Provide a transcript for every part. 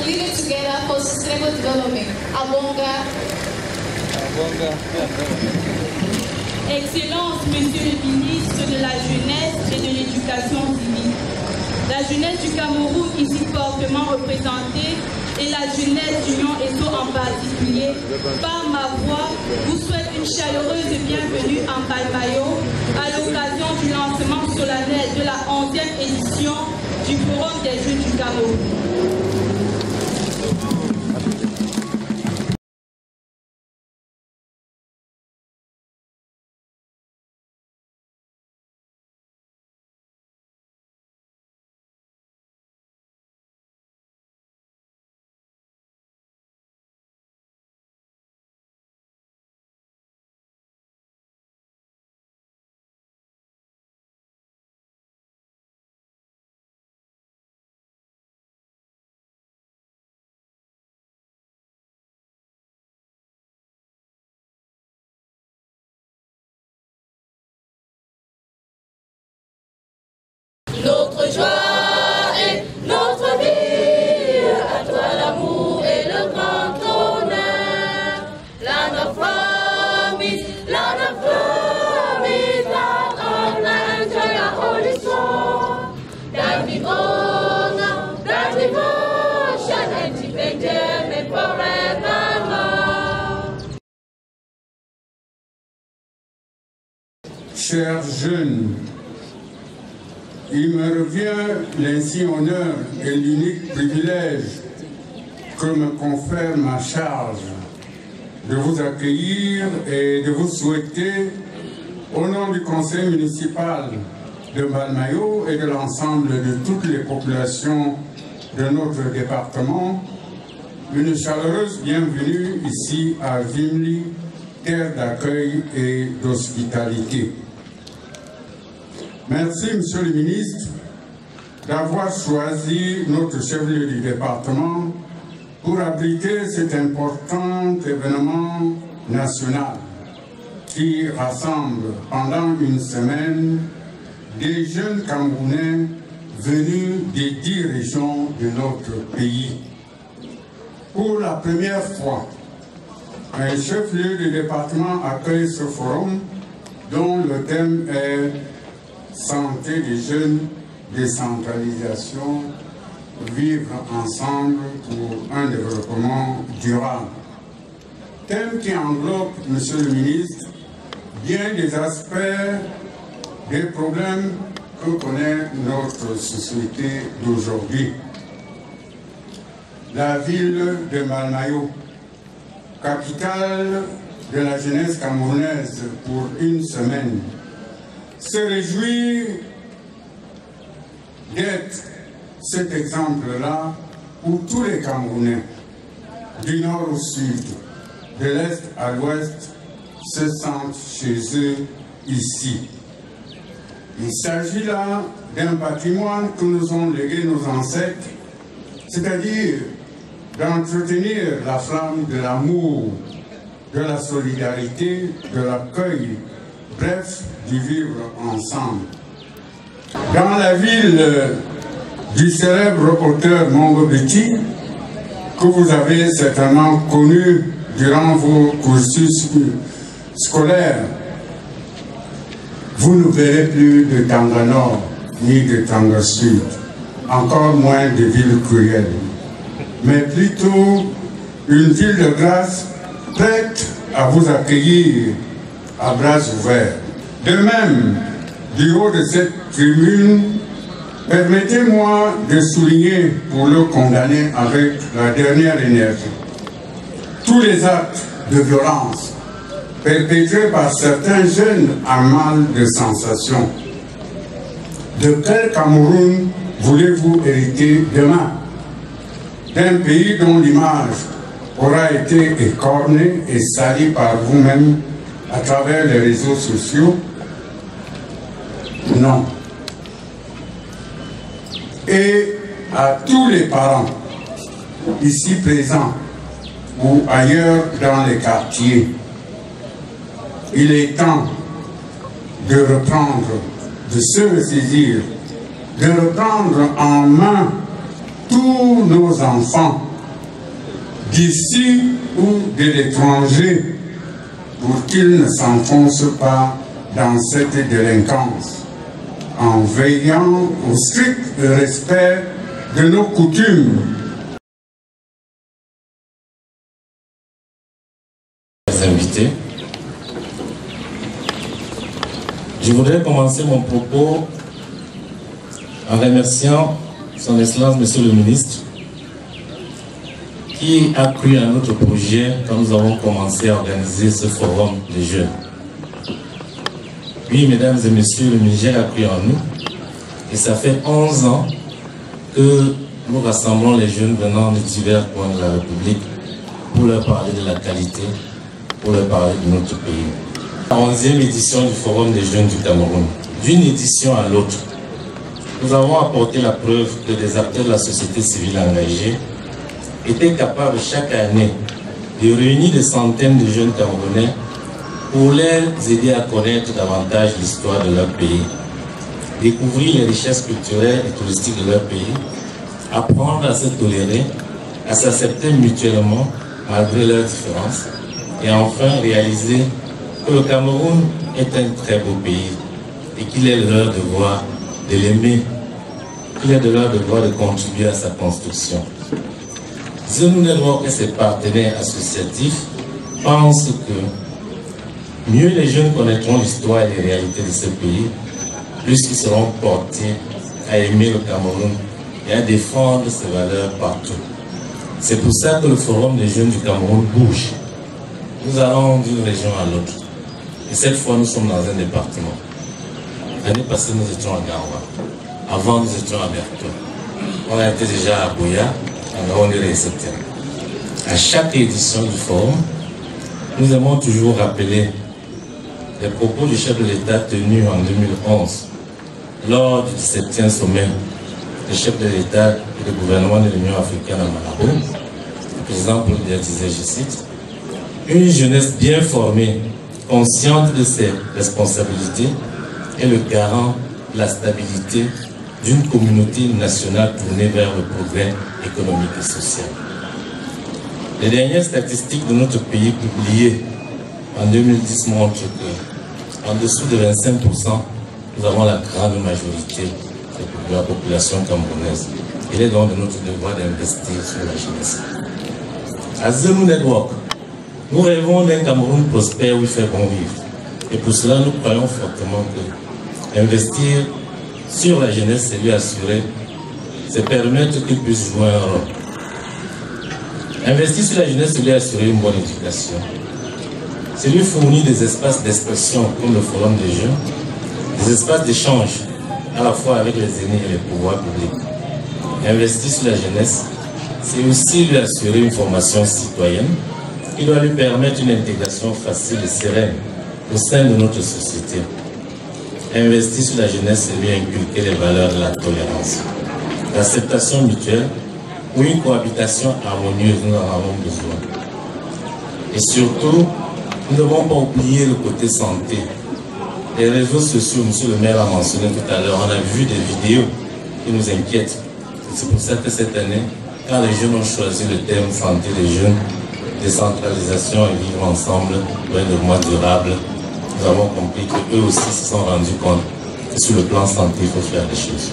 leading together for sustainable development. Abonga. Excellence, Monsieur le ministre de la Jeunesse et de l'Éducation civique. La jeunesse du Cameroun ici fortement représentée et la jeunesse d'Union ESO en particulier, par ma voix, vous souhaite une chaleureuse bienvenue en Balmayo à l'occasion du lancement solennel de la 11e édition du Forum des Jeunes du Cameroun. Notre joie et notre vie, à toi l'amour et le grand honneur. Land of promise, that all enjoy our holy song. That we honor, that devotion and defend them and forevermore. Chers jeunes, il me revient l'insigne honneur et l'unique privilège que me confère ma charge de vous accueillir et de vous souhaiter, au nom du conseil municipal de Balmayo et de l'ensemble de toutes les populations de notre département, une chaleureuse bienvenue ici à Vimli, terre d'accueil et d'hospitalité. Merci, Monsieur le ministre, d'avoir choisi notre chef-lieu du département pour abriter cet important événement national qui rassemble pendant une semaine des jeunes Camerounais venus des 10 régions de notre pays. Pour la première fois, un chef-lieu du département accueille ce forum dont le thème est Santé des jeunes, décentralisation, vivre ensemble pour un développement durable. Thème qui englobe, Monsieur le ministre, bien des aspects des problèmes que connaît notre société d'aujourd'hui. La ville de Balmayo, capitale de la jeunesse camerounaise pour une semaine, se réjouit d'être cet exemple-là où tous les Camerounais, du nord au sud, de l'est à l'ouest, se sentent chez eux ici. Il s'agit là d'un patrimoine que nous ont légué nos ancêtres, c'est-à-dire d'entretenir la flamme de l'amour, de la solidarité, de l'accueil, bref, du vivre ensemble. Dans la ville du célèbre auteur Mongo Betty, que vous avez certainement connu durant vos cursus scolaires, vous ne verrez plus de Tanga Nord ni de Tanga Sud, encore moins de villes cruelles, mais plutôt une ville de grâce prête à vous accueillir à bras ouverts. De même, du haut de cette tribune, permettez-moi de souligner pour le condamner avec la dernière énergie tous les actes de violence perpétrés par certains jeunes à mal de sensations. De quel Cameroun voulez-vous hériter demain? D'un pays dont l'image aura été écornée et salie par vous-même à travers les réseaux sociaux? Non. Et à tous les parents ici présents ou ailleurs dans les quartiers, il est temps de reprendre, de se ressaisir, de reprendre en main tous nos enfants, d'ici ou de l'étranger, pour qu'ils ne s'enfoncent pas dans cette délinquance, en veillant au strict respect de nos coutumes. Invités. Je voudrais commencer mon propos en remerciant Son Excellence Monsieur le Ministre qui a cru à notre projet quand nous avons commencé à organiser ce forum des jeunes. Oui, mesdames et messieurs, le Niger a cru en nous et ça fait 11 ans que nous rassemblons les jeunes venant de divers coins de la République pour leur parler de la qualité, pour leur parler de notre pays. La 11e édition du Forum des jeunes du Cameroun. D'une édition à l'autre, nous avons apporté la preuve que des acteurs de la société civile engagés étaient capables chaque année de réunir des centaines de jeunes Camerounais pour les aider à connaître davantage l'histoire de leur pays, découvrir les richesses culturelles et touristiques de leur pays, apprendre à se tolérer, à s'accepter mutuellement malgré leurs différences, et enfin réaliser que le Cameroun est un très beau pays et qu'il est leur devoir de l'aimer, qu'il est de leur devoir de contribuer à sa construction. The New Network et ses partenaires associatifs pensent que mieux les jeunes connaîtront l'histoire et les réalités de ce pays, plus ils seront portés à aimer le Cameroun et à défendre ses valeurs partout. C'est pour ça que le Forum des jeunes du Cameroun bouge. Nous allons d'une région à l'autre. Et cette fois, nous sommes dans un département. L'année passée, nous étions à Garoua. Avant, nous étions à Berthaud. On a été déjà à Boya, à Gaoundéré, etc. À chaque édition du forum, nous aimons toujours rappeler les propos du chef de l'État tenus en 2011 lors du 17e sommet des chefs de l'État et du gouvernement de l'Union africaine à Malabo. Le président Paul Biya disait, je cite, « Une jeunesse bien formée, consciente de ses responsabilités, est le garant de la stabilité d'une communauté nationale tournée vers le progrès économique et social. » Les dernières statistiques de notre pays publiées en 2010 montrent qu'en dessous de 25%, nous avons la grande majorité de la population camerounaise. Il est donc de notre devoir d'investir sur la jeunesse. À The New Network, nous rêvons d'un Cameroun prospère où il fait bon vivre. Et pour cela, nous croyons fortement que investir sur la jeunesse, c'est lui assurer, c'est permettre qu'il puisse jouer un rôle. Investir sur la jeunesse, c'est lui assurer une bonne éducation. C'est lui fournir des espaces d'expression comme le Forum des jeunes, des espaces d'échange à la fois avec les aînés et les pouvoirs publics. Investir sur la jeunesse, c'est aussi lui assurer une formation citoyenne qui doit lui permettre une intégration facile et sereine au sein de notre société. Investir sur la jeunesse, c'est lui inculquer les valeurs de la tolérance, l'acceptation mutuelle ou une cohabitation harmonieuse, nous en avons besoin. Et surtout, nous ne devons pas oublier le côté santé. Les réseaux sociaux, M. le maire a mentionné tout à l'heure, on a vu des vidéos qui nous inquiètent. C'est pour ça que cette année, quand les jeunes ont choisi le thème santé des jeunes, décentralisation et vivre ensemble pour un développement durable, nous avons compris qu'eux aussi se sont rendus compte que sur le plan santé, il faut faire des choses.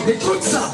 Écoute ça.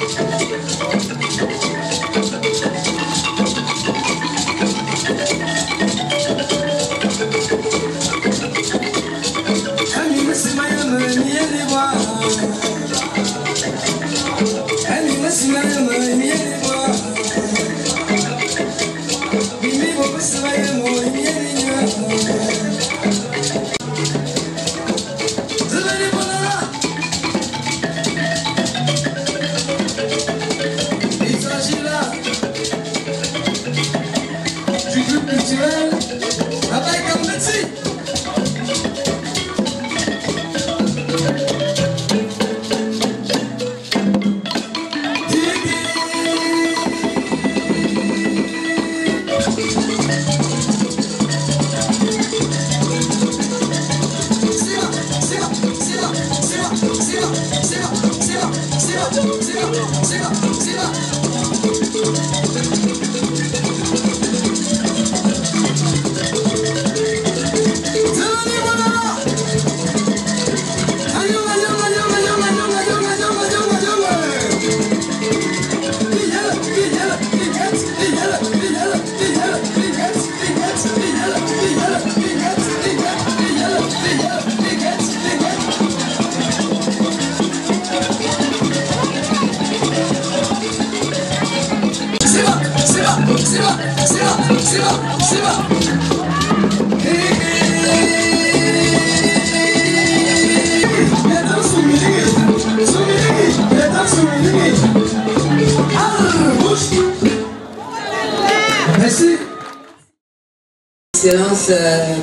Excellences,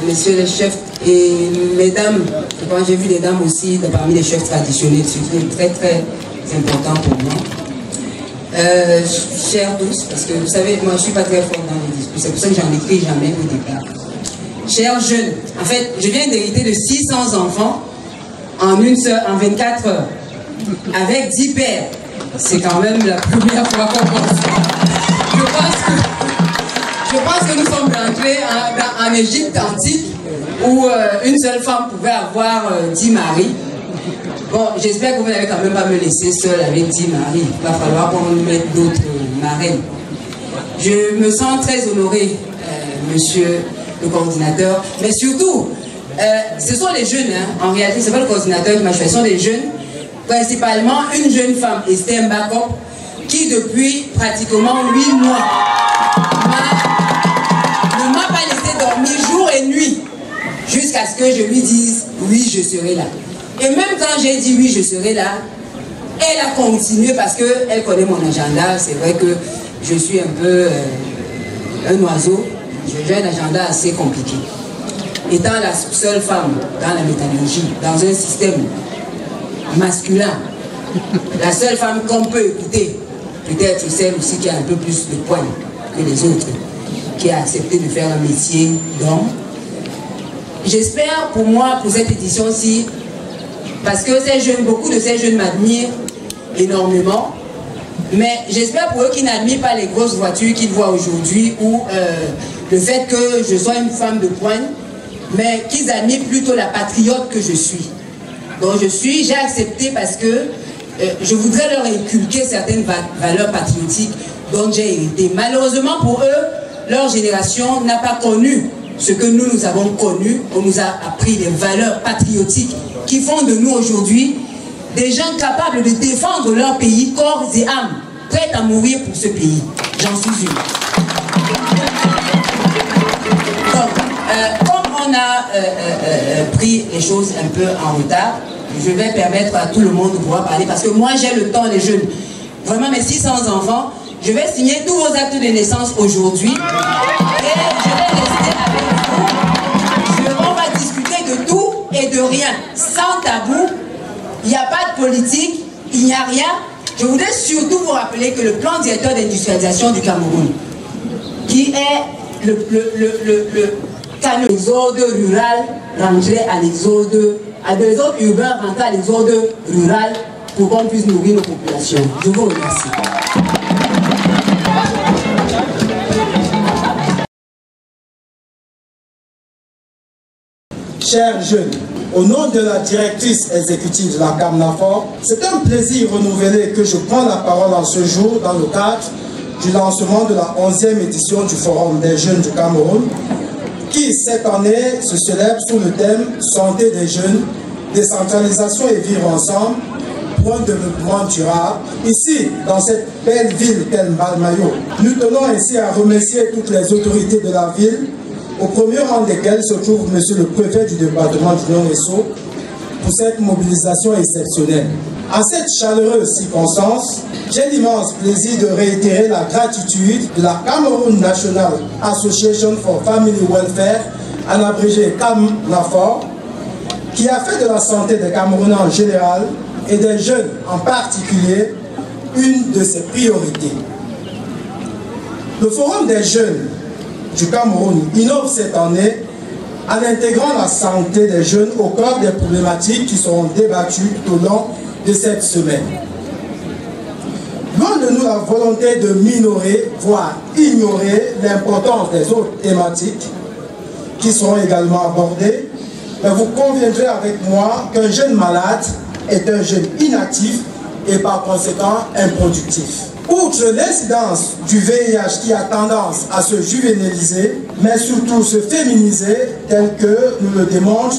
messieurs les chefs et mesdames, j'ai vu des dames aussi parmi les chefs traditionnels, ce qui est très très important pour moi. Chers tous, parce que vous savez, moi je ne suis pas très forte dans les discours, c'est pour ça que j'en écris jamais au départ. Chers jeunes, en fait, je viens d'hériter de 600 enfants en 24 heures, avec 10 pères. C'est quand même la première fois qu'on pense. Je pense que nous sommes entrés en Égypte antique où une seule femme pouvait avoir 10 maris. Bon, j'espère que vous n'allez quand même pas me laisser seule avec 10 maris. Il va falloir qu'on nous mette d'autres marraines. Je me sens très honorée, monsieur le coordinateur, mais surtout, ce sont les jeunes, hein. En réalité, ce n'est pas le coordinateur qui m'a choisi, ce sont les jeunes, principalement une jeune femme, Esther Mbakop, qui depuis pratiquement 8 mois ne m'a pas laissé dormir jour et nuit jusqu'à ce que je lui dise oui, je serai là. Et même quand j'ai dit oui, je serai là, elle a continué parce qu'elle connaît mon agenda. C'est vrai que je suis un peu un oiseau, j'ai un agenda assez compliqué. Étant la seule femme dans la métallurgie, dans un système masculin, la seule femme qu'on peut écouter, peut-être celle aussi qui a un peu plus de poigne que les autres, qui a accepté de faire un métier d'homme. J'espère pour moi, pour cette édition-ci, parce que ces jeunes, beaucoup de ces jeunes m'admirent énormément, mais j'espère pour eux qu'ils n'admirent pas les grosses voitures qu'ils voient aujourd'hui ou le fait que je sois une femme de poigne, mais qu'ils admirent plutôt la patriote que je suis. Donc j'ai accepté parce que je voudrais leur inculquer certaines valeurs patriotiques dont j'ai hérité. Malheureusement pour eux, leur génération n'a pas connu ce que nous avons connu. On nous a appris des valeurs patriotiques qui font de nous aujourd'hui des gens capables de défendre leur pays, corps et âme, prêts à mourir pour ce pays. J'en suis une. Donc, comme on a pris les choses un peu en retard, je vais permettre à tout le monde de pouvoir parler parce que moi j'ai le temps des jeunes. Vraiment mes 600 enfants, je vais signer tous vos actes de naissance aujourd'hui et je vais rester avec vous. On va discuter de tout et de rien, sans tabou. Il n'y a pas de politique, il n'y a rien. Je voudrais surtout vous rappeler que le plan directeur d'industrialisation du Cameroun, qui est l'exode rural rentré à l'exode, à l'exode urbain rentré à l'exode rural pour qu'on puisse nourrir nos populations. Je vous remercie. Chers jeunes, au nom de la directrice exécutive de la CAMNAFOR, c'est un plaisir renouvelé que je prends la parole en ce jour dans le cadre du lancement de la 11e édition du Forum des jeunes du Cameroun, qui cette année se célèbre sous le thème « Santé des jeunes, décentralisation et vivre ensemble » pour un développement durable. Ici, dans cette belle ville qu'est Mbalmayo, nous tenons ainsi à remercier toutes les autorités de la ville, au premier rang desquelles se trouve Monsieur le préfet du département du Nord-Esseau, pour cette mobilisation exceptionnelle. En cette chaleureuse circonstance, j'ai l'immense plaisir de réitérer la gratitude de la Cameroun National Association for Family Welfare, en abrégé CAMNAFOR, qui a fait de la santé des Camerounais en général et des jeunes en particulier une de ses priorités. Le Forum des jeunes du Cameroun innove cette année en intégrant la santé des jeunes au cœur des problématiques qui seront débattues tout au long de cette semaine. Loin de nous la volonté de minorer, voire ignorer l'importance des autres thématiques qui seront également abordées, mais vous conviendrez avec moi qu'un jeune malade est un jeune inactif et par conséquent improductif. Outre l'incidence du VIH qui a tendance à se juvéniliser, mais surtout se féminiser, tel que nous le démontre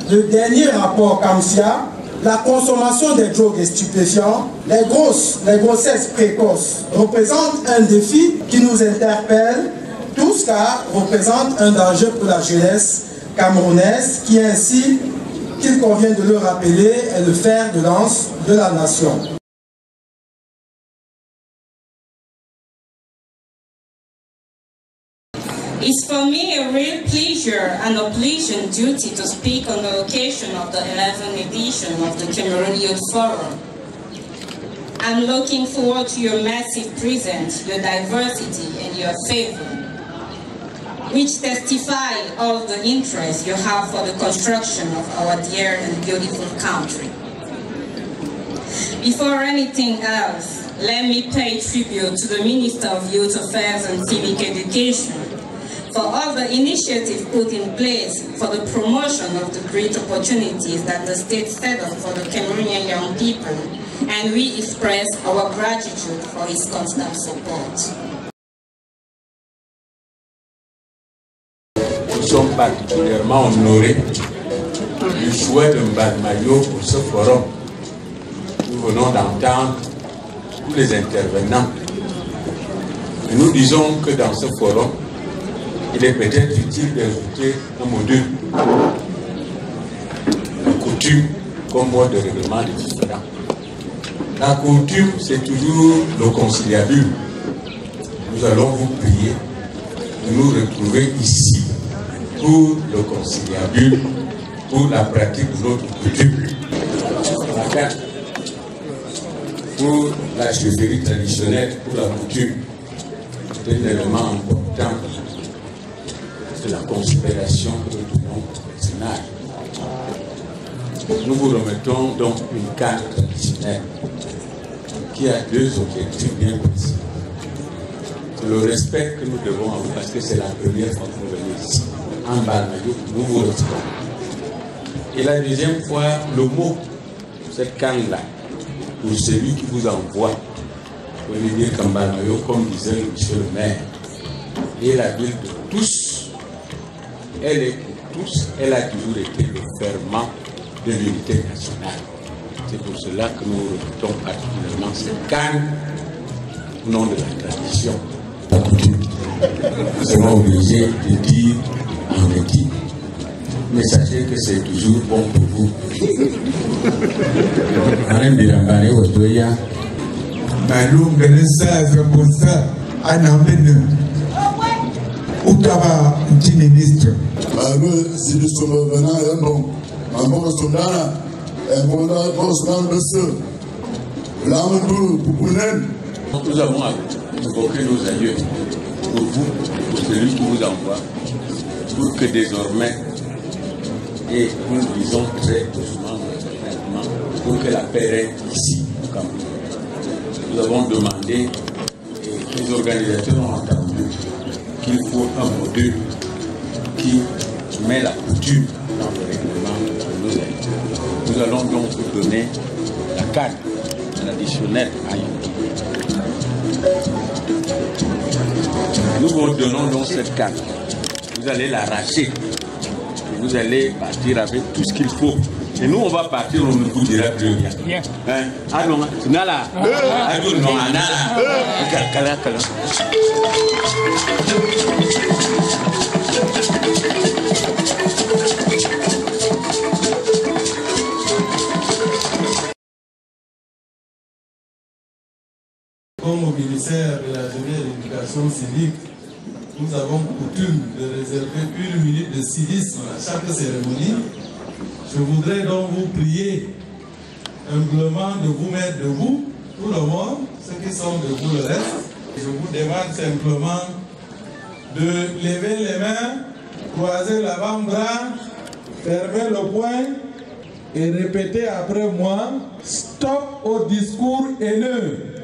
le dernier rapport CAMFIA, la consommation des drogues et stupéfiants, les grossesses précoces représentent un défi qui nous interpelle tous car représentent un danger pour la jeunesse camerounaise qui ainsi, qu'il convient de le rappeler, est le fer de lance de la nation. It's for me a real pleasure and obligation duty to speak on the occasion of the 11th edition of the Cameroon Youth Forum. I'm looking forward to your massive presence, your diversity, and your favor, which testify of the interest you have for the construction of our dear and beautiful country. Before anything else, let me pay tribute to the Minister of Youth Affairs and Civic Education for all the initiatives put in place for the promotion of the great opportunities that the state set up for the Cameroonian young people, and we express our gratitude for his constant support. Nous sommes particulièrement honorés du choix de Mbalmayo pour ce forum. Nous venons d'entendre tous les intervenants. Et nous disons que dans ce forum, il est peut-être utile d'ajouter un module. La coutume comme mode de règlement des différends. La coutume, c'est toujours le conciliabule. Nous allons vous prier de nous retrouver ici pour le conciliabule, pour la pratique de notre coutume. Pour la chefferie traditionnelle, pour la coutume, c'est un élément important de la considération que nous donnons au Sénat. Nous vous remettons donc une carte traditionnelle qui a deux objectifs bien précis. C'est le respect que nous devons avoir parce que c'est la première fois que nous venons ici. En Mbalmayo, nous vous recevons. Et la deuxième fois, le mot, cette canne-là, pour celui qui vous envoie, vous pouvez dire qu'en Mbalmayo, comme disait le monsieur le maire, et la ville de tous, elle est pour tous, elle a toujours été le ferment de l'unité nationale. C'est pour cela que nous remettons particulièrement cette canne au nom de la tradition, la coutume. Nous sommes obligés de dire en métier. Mais sachez que c'est toujours bon pour vous. Petit ministre. Si nous sommes venus à un bon soldat, nous avons invoqué nos aïeux pour vous, pour celui qui vous envoie, pour que désormais, et nous le disons très doucement, pour que la paix règne ici au Cameroun. Nous avons demandé, et les organisateurs ont entendu, qu'il faut un module qui met la coutume dans le règlement de nos aïeux. Nous allons donc vous donner la carte traditionnelle à Yonki. Nous vous donnons donc cette carte. Vous allez l'arracher. Vous allez partir avec tout ce qu'il faut Et nous, on va partir, on ne vous dira plus rien. Hein? Ah non, Nala. Ah non, Nala. Kala. Comme au ministère de la Jeunesse et de l'Éducation civique, nous avons coutume de réserver 1 minute de civisme à chaque cérémonie. Je voudrais donc vous prier humblement de vous mettre debout, tout le monde, ceux qui sont debout, le reste. Je vous demande simplement de lever les mains, croiser l'avant-bras, fermer le poing et répéter après moi: stop au discours haineux.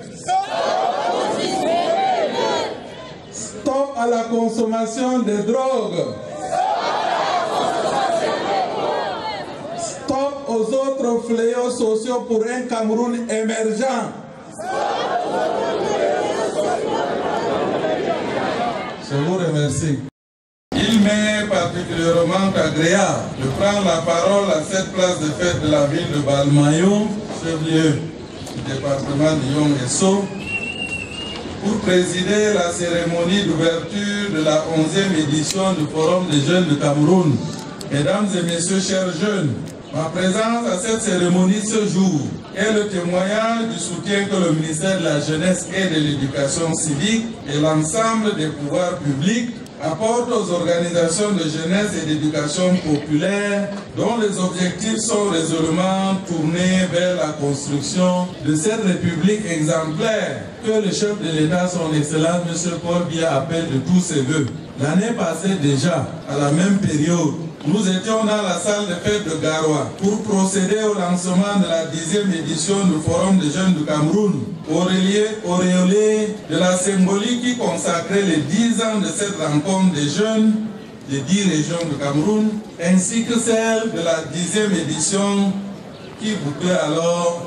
Stop à la consommation de drogue. Stop aux autres fléaux sociaux pour un Cameroun émergent. Je vous remercie. Il m'est particulièrement agréable de prendre la parole à cette place de fête de la ville de Balmayo, chef-lieu du département de Yong-Esso, pour présider la cérémonie d'ouverture de la 11e édition du Forum des jeunes de Cameroun. Mesdames et messieurs, chers jeunes, ma présence à cette cérémonie ce jour est le témoignage du soutien que le ministère de la Jeunesse et de l'Éducation civique et l'ensemble des pouvoirs publics apportent aux organisations de jeunesse et d'éducation populaire dont les objectifs sont résolument tournés vers la construction de cette république exemplaire que le chef de l'État, son Excellence M. Paul Biya, appelle de tous ses voeux. L'année passée déjà, à la même période, nous étions dans la salle de fête de Garoua pour procéder au lancement de la 10e édition du Forum des jeunes du Cameroun, auréolé de la symbolique qui consacrait les 10 ans de cette rencontre des jeunes des 10 régions du Cameroun, ainsi que celle de la 10e édition qui bouclait alors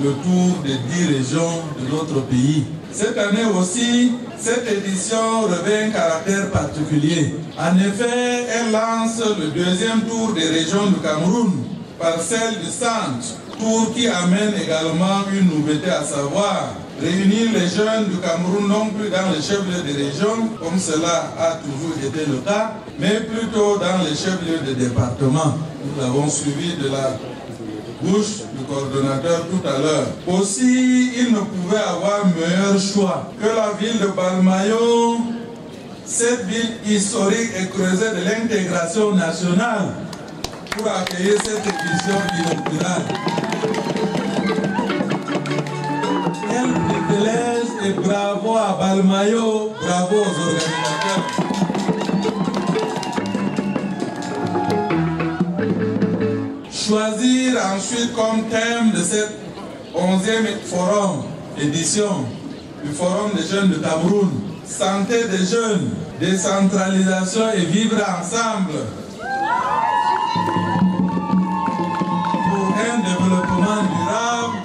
le tour des 10 régions de notre pays. Cette année aussi, cette édition revêt un caractère particulier. En effet, elle lance le 2e tour des régions du Cameroun par celle du centre, tour qui amène également une nouveauté, à savoir réunir les jeunes du Cameroun non plus dans les chefs-lieux des régions, comme cela a toujours été le cas, mais plutôt dans les chefs-lieux des départements. Nous l'avons suivi de la bouche du coordonnateur tout à l'heure. Aussi, il ne pouvait avoir meilleur choix que la ville de Balmayo, cette ville historique et creusée de l'intégration nationale, pour accueillir cette édition inaugurale. Quel privilège et bravo à Balmayo, bravo aux organisateurs. Choisir ensuite comme thème de cette 11e forum, édition du Forum des jeunes de Cameroun, santé des jeunes, décentralisation et vivre ensemble pour un développement durable,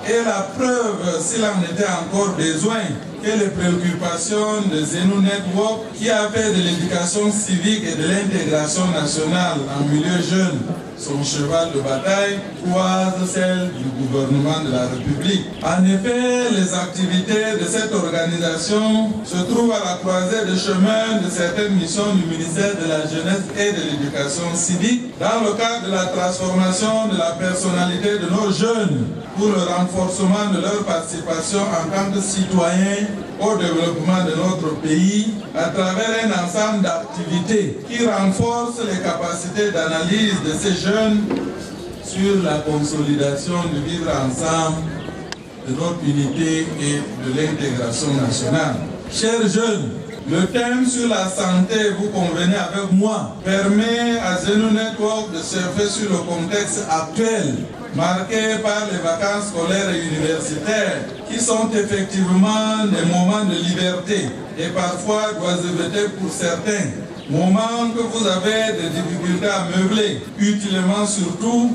est la preuve, s'il en était encore besoin, que les préoccupations de Zenou Network, qui a fait de l'éducation civique et de l'intégration nationale en milieu jeune son cheval de bataille, croisent celles du gouvernement de la République. En effet, les activités de cette organisation se trouvent à la croisée de chemin de certaines missions du ministère de la Jeunesse et de l'Éducation civique dans le cadre de la transformation de la personnalité de nos jeunes pour le renforcement de leur participation en tant que citoyens au développement de notre pays à travers un ensemble d'activités qui renforcent les capacités d'analyse de ces jeunes sur la consolidation du vivre ensemble, de notre unité et de l'intégration nationale. Chers jeunes, le thème sur la santé, vous convenez avec moi, permet à Zenou Network de surfer sur le contexte actuel marqué par les vacances scolaires et universitaires qui sont effectivement des moments de liberté et parfois d'oisiveté pour certains. Moments que vous avez des difficultés à meubler, utilement surtout,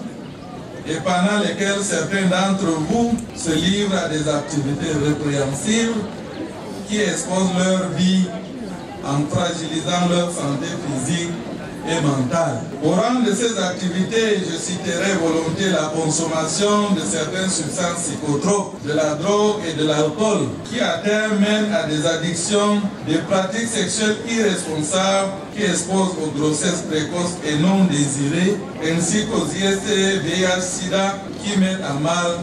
et pendant lesquels certains d'entre vous se livrent à des activités répréhensibles qui exposent leur vie en fragilisant leur santé physique et mentale. Au rang de ces activités, je citerai volontiers la consommation de certaines substances psychotropes, de la drogue et de l'alcool, qui à terme mènent à des addictions, des pratiques sexuelles irresponsables qui exposent aux grossesses précoces et non désirées, ainsi qu'aux IST, VIH, SIDA, qui mettent à mal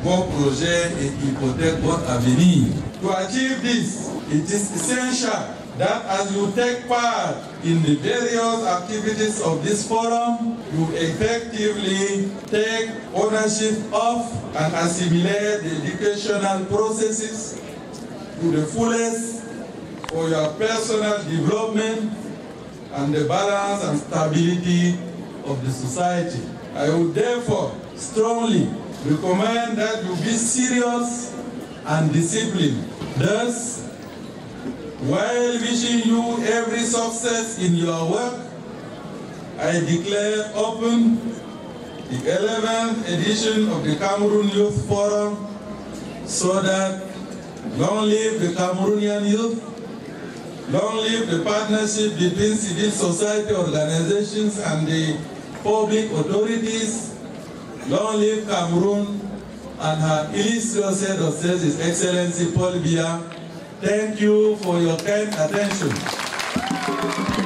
vos projets et hypothèquent votre avenir. To achieve this, it is essential that as you take part in the various activities of this forum, you effectively take ownership of and assimilate the educational processes to the fullest for your personal development and the balance and stability of the society. I would therefore strongly recommend that you be serious and disciplined. Thus, while wishing you every success in your work, I declare open the 11th edition of the Cameroon Youth Forum, so that long live the Cameroonian youth, long live the partnership between civil society organizations and the public authorities, long live Cameroon and her illustrious head of state, His Excellency Paul Biya. Thank you for your kind attention.